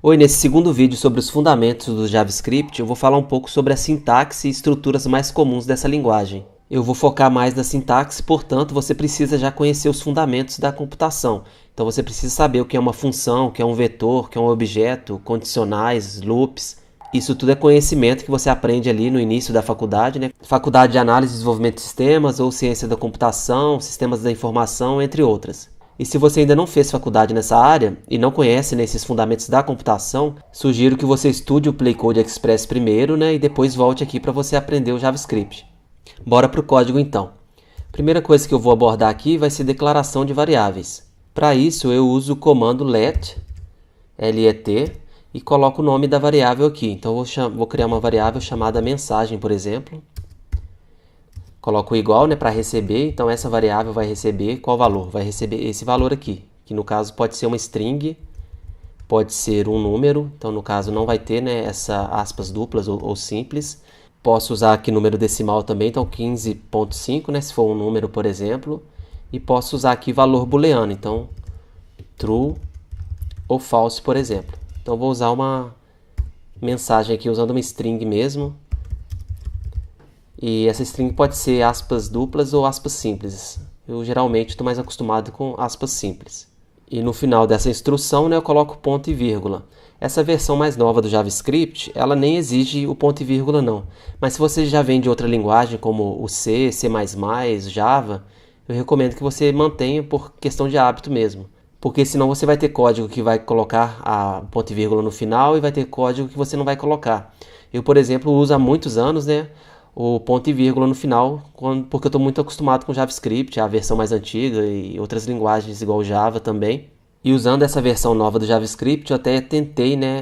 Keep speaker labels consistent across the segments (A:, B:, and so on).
A: Oi, nesse segundo vídeo sobre os fundamentos do JavaScript, eu vou falar um pouco sobre a sintaxe e estruturas mais comuns dessa linguagem. Eu vou focar mais na sintaxe, portanto, você precisa já conhecer os fundamentos da computação. Então você precisa saber o que é uma função, o que é um vetor, o que é um objeto, condicionais, loops. Isso tudo é conhecimento que você aprende ali no início da faculdade, né? Faculdade de Análise e Desenvolvimento de Sistemas ou Ciência da Computação, Sistemas da Informação, entre outras. E se você ainda não fez faculdade nessa área e não conhece esses fundamentos da computação, sugiro que você estude o PlayCode Express primeiro, né, e depois volte aqui para você aprender o JavaScript. Bora para o código então. Primeira coisa que eu vou abordar aqui vai ser declaração de variáveis. Para isso eu uso o comando let, L-E-T, e coloco o nome da variável aqui. Então eu vou criar uma variável chamada mensagem, por exemplo. Coloco o igual, né, para receber, então essa variável vai receber qual valor? Vai receber esse valor aqui, que no caso pode ser uma string, pode ser um número, então no caso não vai ter, né, essa aspas duplas ou simples. Posso usar aqui número decimal também, então 15.5, né, se for um número, por exemplo. E posso usar aqui valor booleano, então true ou false, por exemplo. Então vou usar uma mensagem aqui usando uma string mesmo. E essa string pode ser aspas duplas ou aspas simples. Eu geralmente estou mais acostumado com aspas simples. E no final dessa instrução, né, eu coloco ponto e vírgula. Essa versão mais nova do JavaScript, ela nem exige o ponto e vírgula não. Mas se você já vem de outra linguagem, como o C, C++, Java, eu recomendo que você mantenha por questão de hábito mesmo. Porque senão você vai ter código que vai colocar a ponto e vírgula no final e vai ter código que você não vai colocar. Eu, por exemplo, uso há muitos anos, né, o ponto e vírgula no final, porque eu estou muito acostumado com JavaScript, a versão mais antiga e outras linguagens igual Java também. E usando essa versão nova do JavaScript, eu até tentei, né,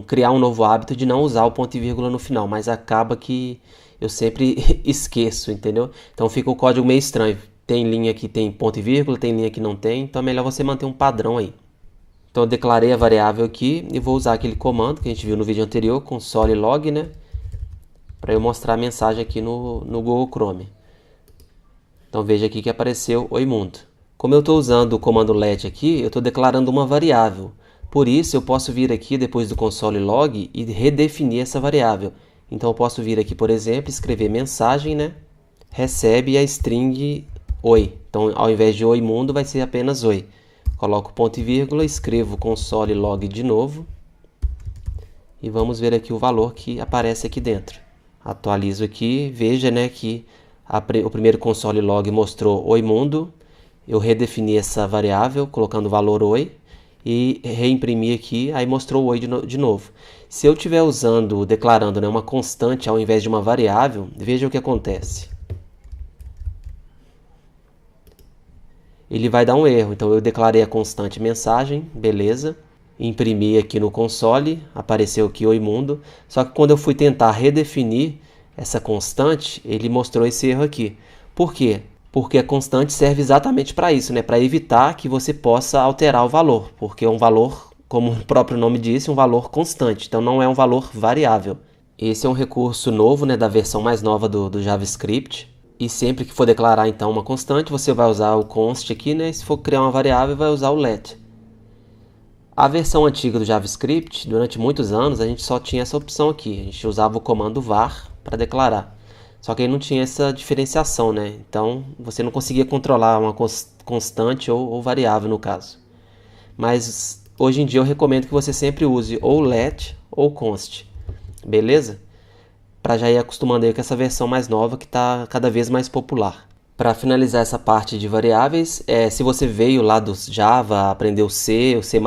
A: criar um novo hábito de não usar o ponto e vírgula no final, mas acaba que eu sempre esqueço, entendeu? Então fica o código meio estranho. Tem linha que tem ponto e vírgula, tem linha que não tem, então é melhor você manter um padrão aí. Então eu declarei a variável aqui e vou usar aquele comando que a gente viu no vídeo anterior, console log, né? Para eu mostrar a mensagem aqui no Google Chrome. Então veja aqui que apareceu Oi Mundo. Como eu estou usando o comando let aqui, eu estou declarando uma variável. Por isso eu posso vir aqui depois do console log e redefinir essa variável. Então eu posso vir aqui, por exemplo, escrever mensagem, né? Recebe a string Oi. Então ao invés de Oi Mundo vai ser apenas Oi. Coloco ponto e vírgula, escrevo console log de novo. E vamos ver aqui o valor que aparece aqui dentro. Atualizo aqui, veja, né, que o primeiro console log mostrou Oi Mundo. Eu redefini essa variável colocando o valor Oi e reimprimi aqui, aí mostrou Oi de novo. Se eu estiver declarando, né, uma constante ao invés de uma variável, veja o que acontece. Ele vai dar um erro, então eu declarei a constante mensagem, beleza. Imprimi aqui no console, apareceu aqui Oi Mundo, só que quando eu fui tentar redefinir essa constante, ele mostrou esse erro aqui. Por quê? Porque a constante serve exatamente para isso, né? Para evitar que você possa alterar o valor, porque é um valor, como o próprio nome disse, um valor constante, então não é um valor variável. Esse é um recurso novo, né, da versão mais nova do JavaScript, e sempre que for declarar então uma constante, você vai usar o const aqui, né? E se for criar uma variável, vai usar o let. A versão antiga do JavaScript, durante muitos anos, a gente só tinha essa opção aqui. A gente usava o comando var para declarar. Só que aí não tinha essa diferenciação, né? Então, você não conseguia controlar uma constante ou variável no caso. Mas, hoje em dia, eu recomendo que você sempre use ou let ou const. Beleza? Para já ir acostumando aí com essa versão mais nova que está cada vez mais popular. Para finalizar essa parte de variáveis, se você veio lá do Java, aprendeu C ou C++,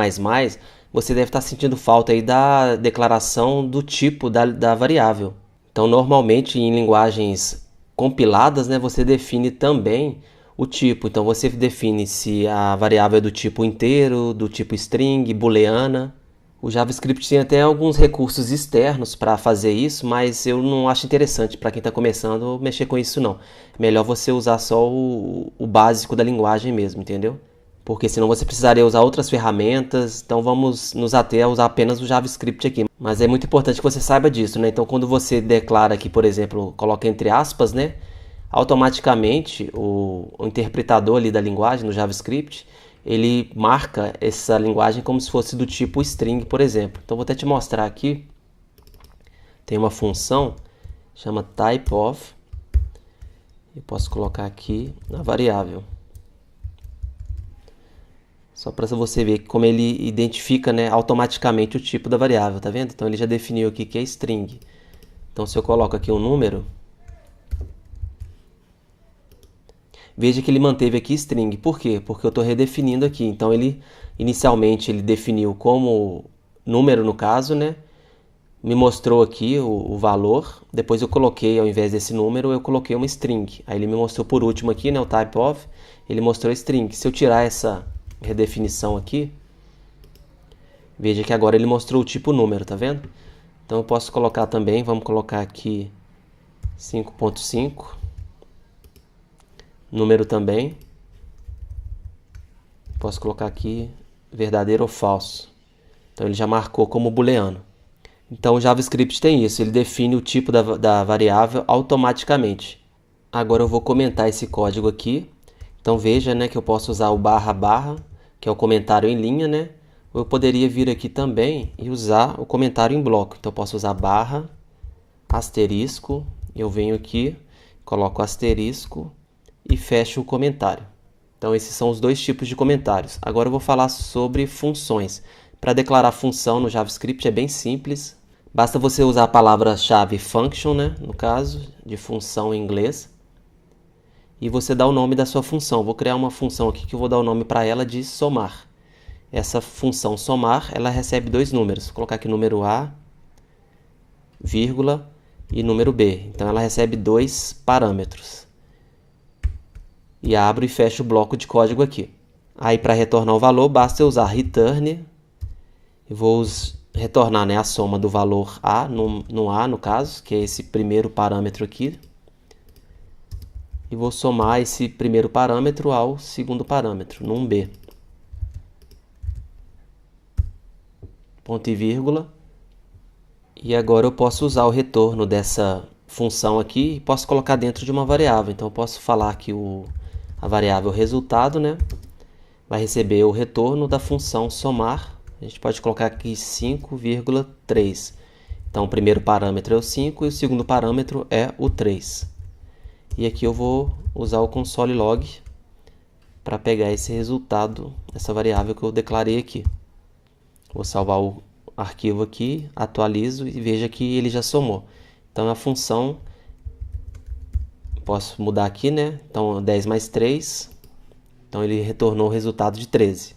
A: você deve estar sentindo falta aí da declaração do tipo da variável. Então, normalmente em linguagens compiladas, né, você define também o tipo. Então, você define se a variável é do tipo inteiro, do tipo string, booleana. O JavaScript tem até alguns recursos externos para fazer isso, mas eu não acho interessante para quem está começando mexer com isso não. Melhor você usar só o básico da linguagem mesmo, entendeu? Porque senão você precisaria usar outras ferramentas, então vamos nos ater a usar apenas o JavaScript aqui. Mas é muito importante que você saiba disso, né? Então quando você declara aqui, por exemplo, coloca entre aspas, né? Automaticamente o interpretador ali da linguagem, no JavaScript, ele marca essa linguagem como se fosse do tipo string, por exemplo. Então vou até te mostrar aqui. Tem uma função, chama typeOf. Eu posso colocar aqui na variável. Só para você ver como ele identifica, né, automaticamente o tipo da variável, tá vendo? Então ele já definiu aqui que é string. Então se eu coloco aqui um número, veja que ele manteve aqui string. Por quê? Porque eu estou redefinindo aqui. Então inicialmente ele definiu como número no caso, né? Me mostrou aqui o valor. Depois eu coloquei, ao invés desse número, eu coloquei uma string. Aí ele me mostrou por último aqui, né, o typeOf, ele mostrou string. Se eu tirar essa redefinição aqui, veja que agora ele mostrou o tipo número, tá vendo? Então eu posso colocar também, vamos colocar aqui 5.5, número também. Posso colocar aqui verdadeiro ou falso. Então ele já marcou como booleano. Então o JavaScript tem isso, ele define o tipo da variável automaticamente. Agora eu vou comentar esse código aqui. Então veja, né, que eu posso usar o barra barra, que é o comentário em linha, né? Ou eu poderia vir aqui também e usar o comentário em bloco. Então eu posso usar barra, asterisco, eu venho aqui, coloco asterisco e fecho o comentário. Então esses são os dois tipos de comentários. Agora eu vou falar sobre funções. Para declarar função no JavaScript é bem simples. Basta você usar a palavra-chave function, né, no caso, de função em inglês. E você dá o nome da sua função. Vou criar uma função aqui que eu vou dar o nome para ela de somar. Essa função somar, ela recebe dois números. Vou colocar aqui número A, vírgula, e número B. Então ela recebe dois parâmetros. E abro e fecho o bloco de código aqui. Aí para retornar o valor, basta eu usar return. E vou retornar, né, a soma do valor A, no A no caso, que é esse primeiro parâmetro aqui. E vou somar esse primeiro parâmetro ao segundo parâmetro, num B. Ponto e vírgula. E agora eu posso usar o retorno dessa função aqui e posso colocar dentro de uma variável. Então eu posso falar que a variável resultado, né, vai receber o retorno da função somar. A gente pode colocar aqui 5,3. Então o primeiro parâmetro é o 5 e o segundo parâmetro é o 3. E aqui eu vou usar o console log para pegar esse resultado, essa variável que eu declarei aqui. Vou salvar o arquivo aqui, atualizo e veja que ele já somou. Então a função, posso mudar aqui, né? Então 10 mais 3, então ele retornou o resultado de 13.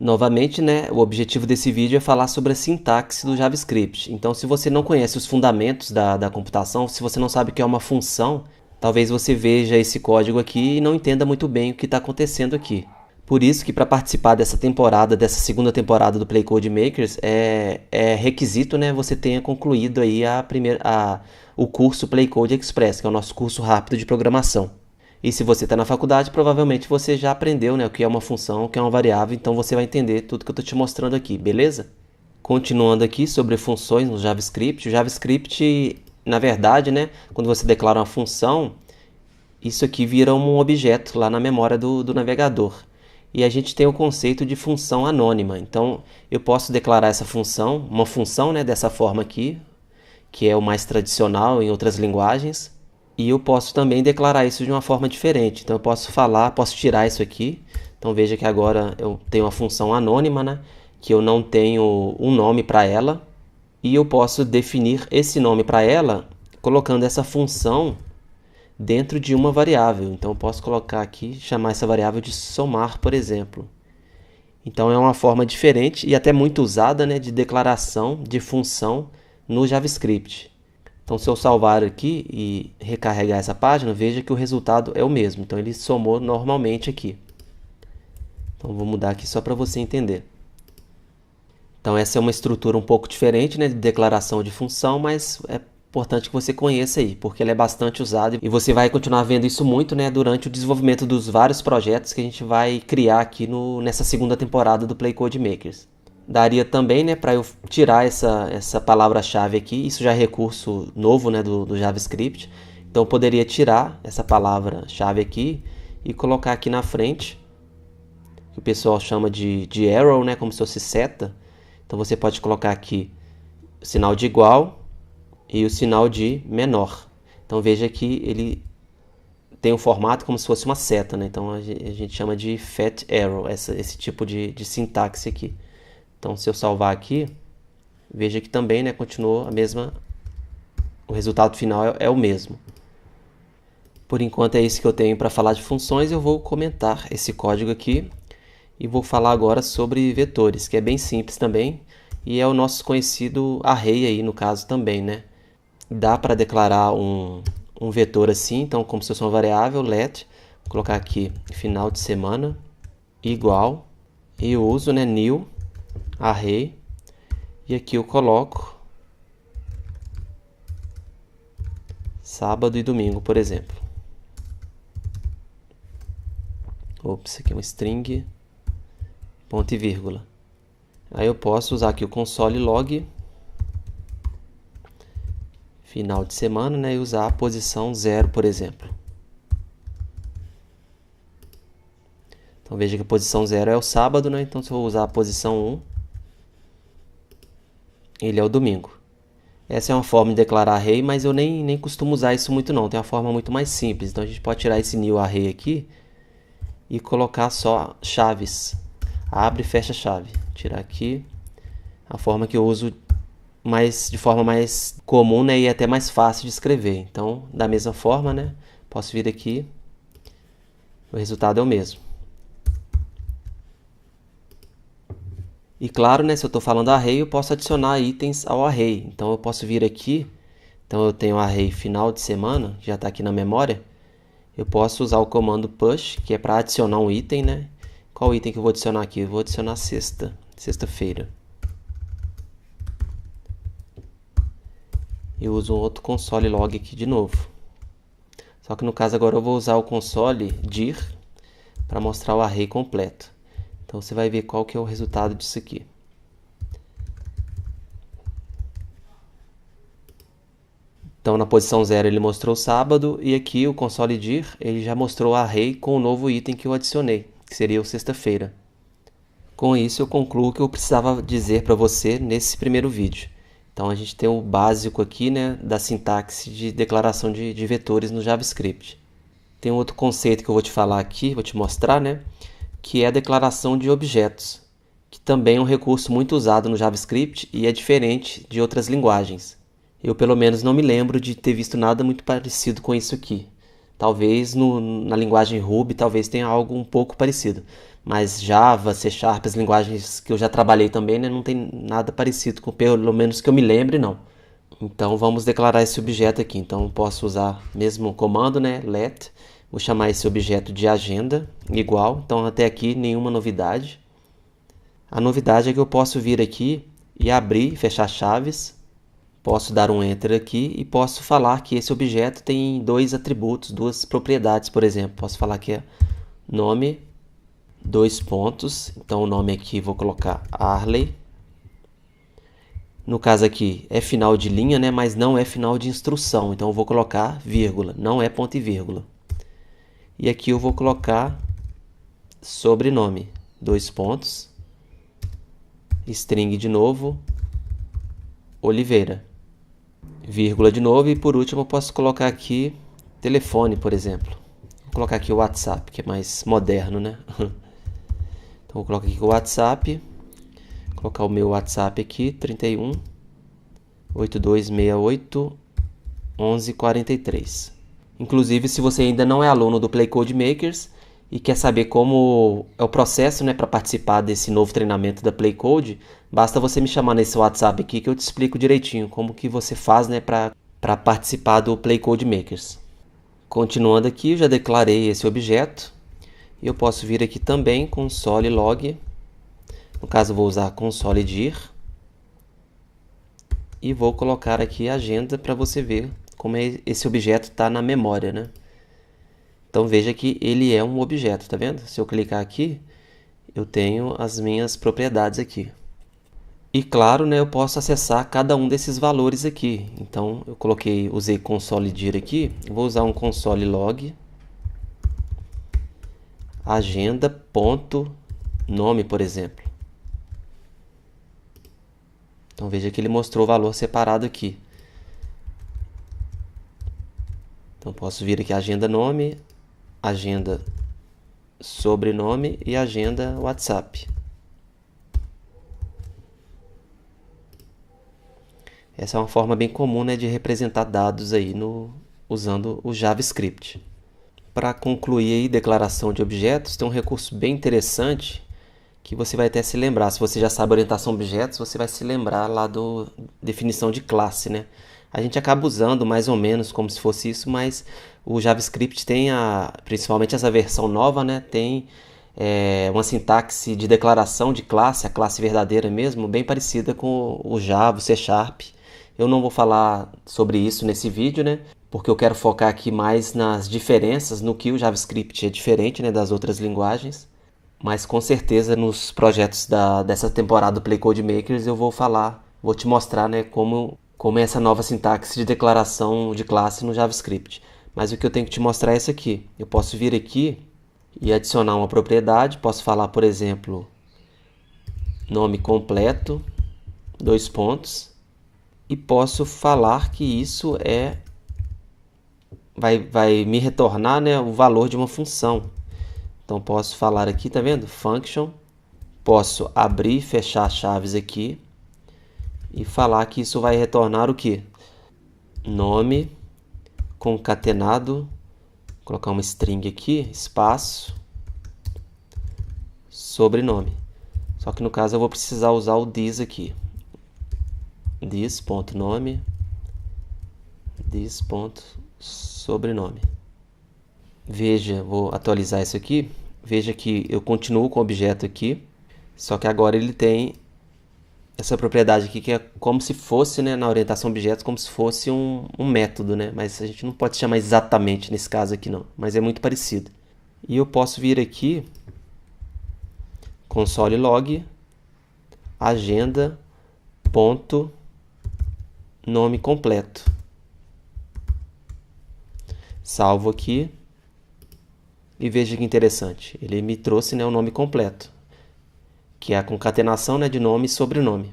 A: Novamente, né, o objetivo desse vídeo é falar sobre a sintaxe do JavaScript. Então se você não conhece os fundamentos da computação, se você não sabe o que é uma função, talvez você veja esse código aqui e não entenda muito bem o que está acontecendo aqui. Por isso que para participar dessa temporada, dessa segunda temporada do Play Code Makers, é requisito, né, você tenha concluído aí o curso Play Code Express, que é o nosso curso rápido de programação. E se você está na faculdade, provavelmente você já aprendeu, né, o que é uma função, o que é uma variável, então você vai entender tudo que eu estou te mostrando aqui, beleza? Continuando aqui sobre funções no JavaScript, o JavaScript, na verdade, né, quando você declara uma função, isso aqui vira um objeto lá na memória do navegador. E a gente tem o conceito de função anônima. Então, eu posso declarar essa função, uma função, né, dessa forma aqui, que é o mais tradicional em outras linguagens. E eu posso também declarar isso de uma forma diferente. Então, eu posso tirar isso aqui. Então, veja que agora eu tenho uma função anônima, né, que eu não tenho um nome para ela. E eu posso definir esse nome para ela colocando essa função dentro de uma variável. Então eu posso colocar aqui, chamar essa variável de somar, por exemplo. Então é uma forma diferente e até muito usada, né, de declaração de função no JavaScript. Então se eu salvar aqui e recarregar essa página, veja que o resultado é o mesmo. Então ele somou normalmente aqui. Então vou mudar aqui só para você entender. Então essa é uma estrutura um pouco diferente, né, de declaração de função, mas é importante que você conheça aí, porque ela é bastante usada e você vai continuar vendo isso muito, né, durante o desenvolvimento dos vários projetos que a gente vai criar aqui nessa segunda temporada do Play Code Makers. Daria também, né, para eu tirar essa palavra-chave aqui, isso já é recurso novo, né, do JavaScript, então eu poderia tirar essa palavra-chave aqui e colocar aqui na frente que o pessoal chama de arrow, né, como se fosse seta. Então você pode colocar aqui o sinal de igual e o sinal de menor. Então veja que ele tem um formato como se fosse uma seta, né? Então a gente chama de fat arrow, esse tipo de sintaxe aqui. Então se eu salvar aqui, veja que também, né, continuou a mesma, o resultado final é o mesmo. Por enquanto é isso que eu tenho para falar de funções. Eu vou comentar esse código aqui e vou falar agora sobre vetores, que é bem simples também e é o nosso conhecido array aí no caso também, né? Dá para declarar um vetor assim, então como se fosse uma variável, let, vou colocar aqui final de semana, igual, e eu uso, né, new, array, e aqui eu coloco sábado e domingo, por exemplo. Ops, aqui é uma string, ponto e vírgula. Aí eu posso usar aqui o console log, final de semana, né, e usar a posição 0, por exemplo. Então veja que a posição 0 é o sábado, né? Então se eu usar a posição 1, ele é o domingo. Essa é uma forma de declarar array, mas eu nem costumo usar isso muito não. Tem uma forma muito mais simples. Então a gente pode tirar esse new array aqui e colocar só chaves. Abre e fecha chave. Tirar aqui. A forma que eu uso de forma mais comum, né, e até mais fácil de escrever. Então, da mesma forma, né, posso vir aqui. O resultado é o mesmo. E claro, né, se eu estou falando array, eu posso adicionar itens ao array. Então eu posso vir aqui. Então eu tenho o array final de semana, que já está aqui na memória. Eu posso usar o comando push, que é para adicionar um item, né? Qual item que eu vou adicionar aqui? Eu vou adicionar sexta-feira. Eu uso um outro console log aqui de novo. Só que no caso agora eu vou usar o console dir para mostrar o array completo. Então você vai ver qual que é o resultado disso aqui. Então na posição 0 ele mostrou o sábado e aqui o console dir ele já mostrou o array com o novo item que eu adicionei, que seria o sexta-feira. Com isso eu concluo o que eu precisava dizer para você nesse primeiro vídeo. Então a gente tem o básico aqui, né, da sintaxe de declaração de vetores no JavaScript. Tem um outro conceito que eu vou te falar aqui, vou te mostrar, né, que é a declaração de objetos, que também é um recurso muito usado no JavaScript e é diferente de outras linguagens. Eu pelo menos não me lembro de ter visto nada muito parecido com isso aqui. Talvez na linguagem Ruby talvez tenha algo um pouco parecido. Mas Java, C#, as linguagens que eu já trabalhei também, né, não tem nada parecido, pelo menos que eu me lembre, não. Então vamos declarar esse objeto aqui. Então posso usar mesmo o comando, né, let. Vou chamar esse objeto de agenda, igual. Então até aqui nenhuma novidade. A novidade é que eu posso vir aqui e abrir e fechar chaves. Posso dar um enter aqui e posso falar que esse objeto tem dois atributos, duas propriedades, por exemplo. Posso falar que é nome, dois pontos. Então o nome aqui vou colocar Arley. No caso aqui é final de linha, né, mas não é final de instrução. Então eu vou colocar vírgula, não é ponto e vírgula. E aqui eu vou colocar sobrenome, dois pontos, string de novo, Oliveira, vírgula de novo e por último eu posso colocar aqui telefone, por exemplo. Vou colocar aqui o WhatsApp, que é mais moderno, né? Então vou colocar aqui o WhatsApp, colocar o meu WhatsApp aqui, 31 8268 1143. Inclusive, se você ainda não é aluno do Play Code Makers e quer saber como é o processo, né, para participar desse novo treinamento da Play Code, basta você me chamar nesse WhatsApp aqui que eu te explico direitinho como que você faz, né, para participar do Play Code Makers. Continuando aqui, eu já declarei esse objeto. E eu posso vir aqui também console log. No caso, eu vou usar console dir. E vou colocar aqui a agenda para você ver como esse objeto está na memória, né? Então veja que ele é um objeto, tá vendo? Se eu clicar aqui, eu tenho as minhas propriedades aqui. E claro, né, eu posso acessar cada um desses valores aqui. Então eu usei console dir aqui, vou usar um console log agenda ponto nome, por exemplo. Então veja que ele mostrou o valor separado aqui. Então posso vir aqui agenda nome, agenda sobrenome e agenda WhatsApp. Essa é uma forma bem comum, né, de representar dados aí usando o JavaScript. Para concluir aí declaração de objetos, tem um recurso bem interessante que você vai até se lembrar. Se você já sabe orientação a objetos, você vai se lembrar lá do definição de classe, né? A gente acaba usando mais ou menos como se fosse isso, mas o JavaScript tem, principalmente essa versão nova, né? Tem uma sintaxe de declaração de classe, a classe verdadeira mesmo, bem parecida com o Java, o C#. Eu não vou falar sobre isso nesse vídeo, né? Porque eu quero focar aqui mais nas diferenças, no que o JavaScript é diferente, né, das outras linguagens. Mas com certeza nos projetos dessa temporada do Play Code Makers eu vou te mostrar, né, como é essa nova sintaxe de declaração de classe no JavaScript. Mas o que eu tenho que te mostrar é isso aqui. Eu posso vir aqui e adicionar uma propriedade. Posso falar, por exemplo, nome completo, 2 pontos. E posso falar que isso vai me retornar, né, o valor de uma função. Então posso falar aqui, tá vendo? Function. Posso abrir e fechar chaves aqui e falar que isso vai retornar o quê? Nome concatenado, colocar uma string aqui, espaço, sobrenome. Só que no caso eu vou precisar usar o this aqui. This.nome, this.sobrenome. Veja, vou atualizar isso aqui. Veja que eu continuo com o objeto aqui, só que agora ele tem essa propriedade aqui que é como se fosse, né, na orientação a objetos, como se fosse um método, né? Mas a gente não pode chamar exatamente nesse caso aqui não, mas é muito parecido. E eu posso vir aqui, console log, agenda, ponto, nome completo. Salvo aqui. E veja que interessante, ele me trouxe, né, o nome completo, que é a concatenação, né, de nome e sobrenome.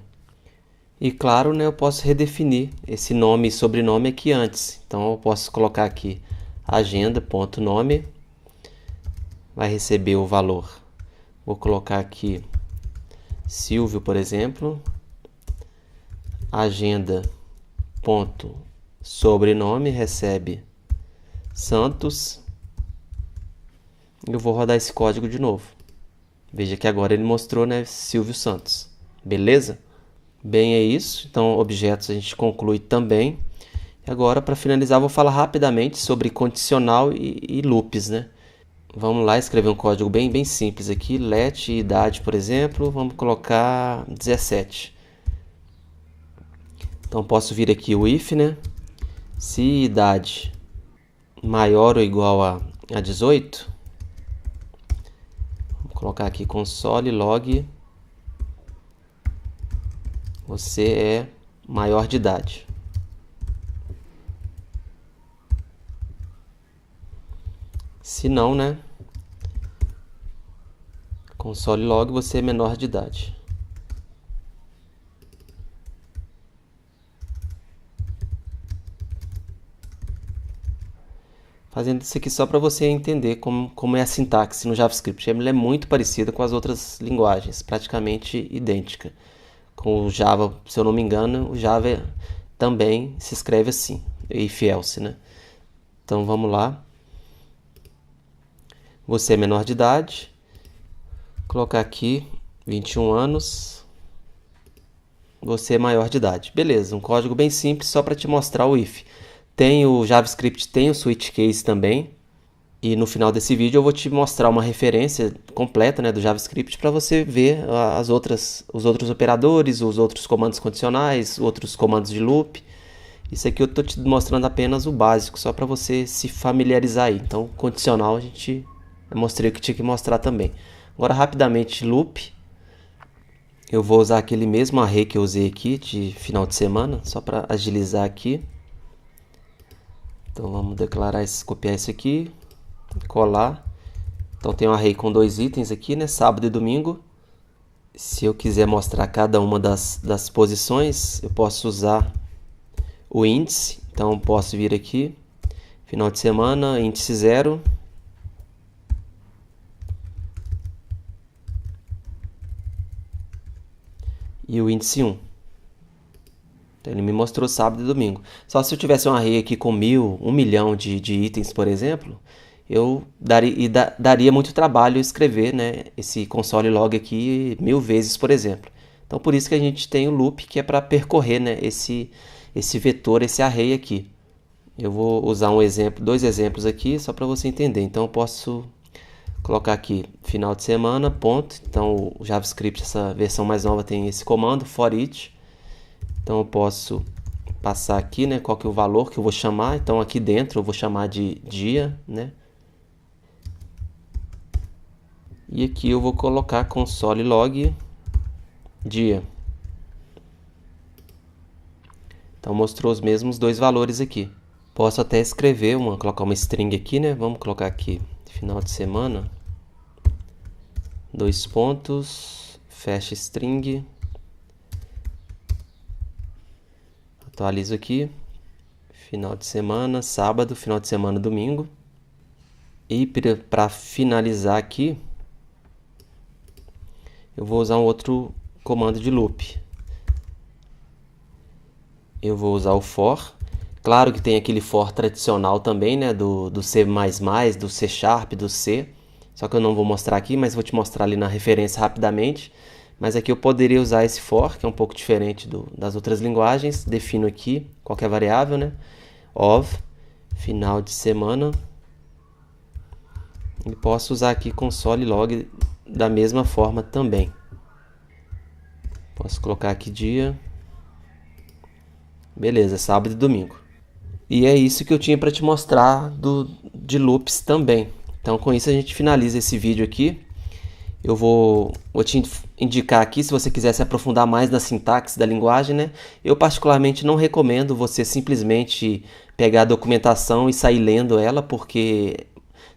A: E claro, né, eu posso redefinir esse nome e sobrenome aqui antes. Então eu posso colocar aqui agenda.nome, vai receber o valor. Vou colocar aqui Silvio, por exemplo, agenda.sobrenome recebe Santos. Eu vou rodar esse código de novo. Veja que agora ele mostrou, né, Silvio Santos. Beleza? Bem, é isso. Então, objetos a gente conclui também. E agora, para finalizar, vou falar rapidamente sobre condicional e loops, né? Vamos lá escrever um código bem simples aqui. Let idade, por exemplo, vamos colocar 17. Então, posso vir aqui o if, né? Se idade maior ou igual a 18... colocar aqui console log, você é maior de idade. Se não, né, console log, você é menor de idade. Fazendo isso aqui só para você entender como é a sintaxe no JavaScript. Ela é muito parecida com as outras linguagens, praticamente idêntica. Com o Java, se eu não me engano, o Java também se escreve assim, if else, né? Então vamos lá. Você é menor de idade. Colocar aqui 21 anos. Você é maior de idade. Beleza, um código bem simples só para te mostrar o if. Tem o JavaScript, tem o switch case também. E no final desse vídeo eu vou te mostrar uma referência completa, né, do JavaScript para você ver os outros operadores, os outros comandos condicionais, outros comandos de loop. Isso aqui eu estou te mostrando apenas o básico, só para você se familiarizar aí. Então, condicional eu mostrei o que tinha que mostrar também. Agora, rapidamente, loop. Eu vou usar aquele mesmo array que eu usei aqui de final de semana, só para agilizar aqui. Então vamos copiar isso aqui, colar. Então tem um array com 2 itens aqui, né? Sábado e domingo. Se eu quiser mostrar cada uma das posições, eu posso usar o índice. Então, eu posso vir aqui, final de semana, índice 0. E o índice 1. Então, ele me mostrou sábado e domingo. Só se eu tivesse um array aqui com 1 milhão de itens, por exemplo, eu daria muito trabalho escrever, né, esse console log aqui 1000 vezes, por exemplo. Então, por isso que a gente tem o loop, que é para percorrer, né, esse vetor, esse array aqui. Eu vou usar um exemplo, 2 exemplos aqui, só para você entender. Então, eu posso colocar aqui final de semana, ponto. Então, o JavaScript, essa versão mais nova, tem esse comando, for each. Então, eu posso passar aqui, né, qual que é o valor que eu vou chamar. Então, aqui dentro eu vou chamar de dia, né? E aqui eu vou colocar console log dia. Então, mostrou os mesmos 2 valores aqui. Posso até escrever colocar uma string aqui, né? Vamos colocar aqui final de semana, 2 pontos, fecha string, atualizo aqui, final de semana, sábado, final de semana, domingo. E para finalizar aqui, eu vou usar um outro comando de loop. Eu vou usar o for. Claro que tem aquele for tradicional também, né, do C++, do C Sharp, do C. Só que eu não vou mostrar aqui, mas vou te mostrar ali na referência rapidamente. Mas aqui eu poderia usar esse for, que é um pouco diferente das outras linguagens. Defino aqui qualquer variável, né, of, final de semana. E posso usar aqui console log da mesma forma também. Posso colocar aqui dia. Beleza, sábado e domingo. E é isso que eu tinha para te mostrar de loops também. Então, com isso a gente finaliza esse vídeo aqui. Eu vou te indicar aqui, se você quiser se aprofundar mais na sintaxe da linguagem, né? Eu particularmente não recomendo você simplesmente pegar a documentação e sair lendo ela, porque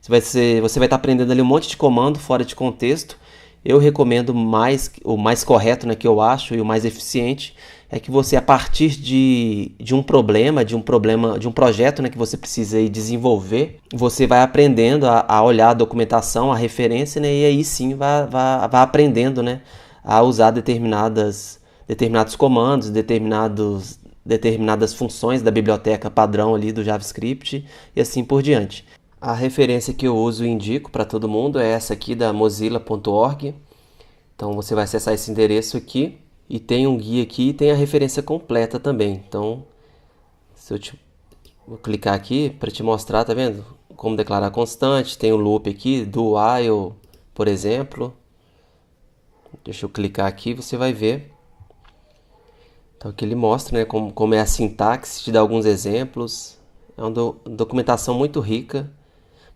A: você vai estar aprendendo ali um monte de comando fora de contexto. Eu recomendo o mais correto, né, que eu acho, e o mais eficiente, é que você, a partir de um projeto, né, que você precisa aí desenvolver, você vai aprendendo a olhar a documentação, a referência, né, e aí sim vai aprendendo, né, a usar determinados comandos, determinadas funções da biblioteca padrão ali do JavaScript e assim por diante. A referência que eu uso e indico para todo mundo é essa aqui da mozilla.org. Então você vai acessar esse endereço aqui e tem um guia aqui e tem a referência completa também. Então, vou clicar aqui para te mostrar, tá vendo? Como declarar constante, tem o loop aqui, do while, por exemplo. Deixa eu clicar aqui e você vai ver. Então aqui ele mostra, né, como é a sintaxe, te dá alguns exemplos. É uma documentação muito rica.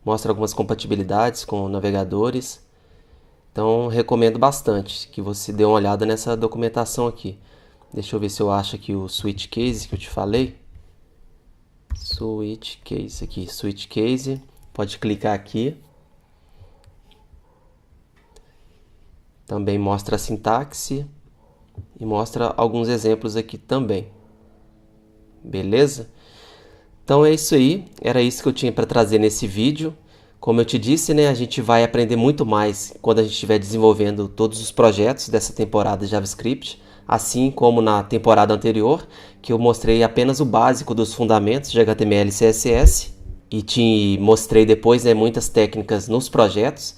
A: Mostra algumas compatibilidades com navegadores. Então, recomendo bastante que você dê uma olhada nessa documentação aqui. Deixa eu ver se eu acho aqui o switch case que eu te falei. Switch case aqui, switch case. Pode clicar aqui. Também mostra a sintaxe e mostra alguns exemplos aqui também. Beleza? Então é isso aí, era isso que eu tinha para trazer nesse vídeo. Como eu te disse, né, a gente vai aprender muito mais quando a gente estiver desenvolvendo todos os projetos dessa temporada de JavaScript, assim como na temporada anterior, que eu mostrei apenas o básico dos fundamentos de HTML e CSS e te mostrei depois, né, muitas técnicas nos projetos.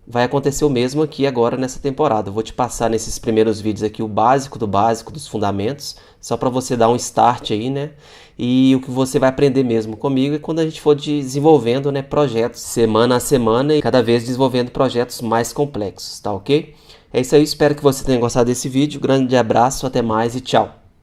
A: Vai acontecer o mesmo aqui agora nessa temporada. Eu vou te passar nesses primeiros vídeos aqui o básico dos fundamentos, só para você dar um start aí, né? E o que você vai aprender mesmo comigo é quando a gente for desenvolvendo, né, projetos semana a semana e cada vez desenvolvendo projetos mais complexos, tá ok? É isso aí, espero que você tenha gostado desse vídeo. Grande abraço, até mais e tchau!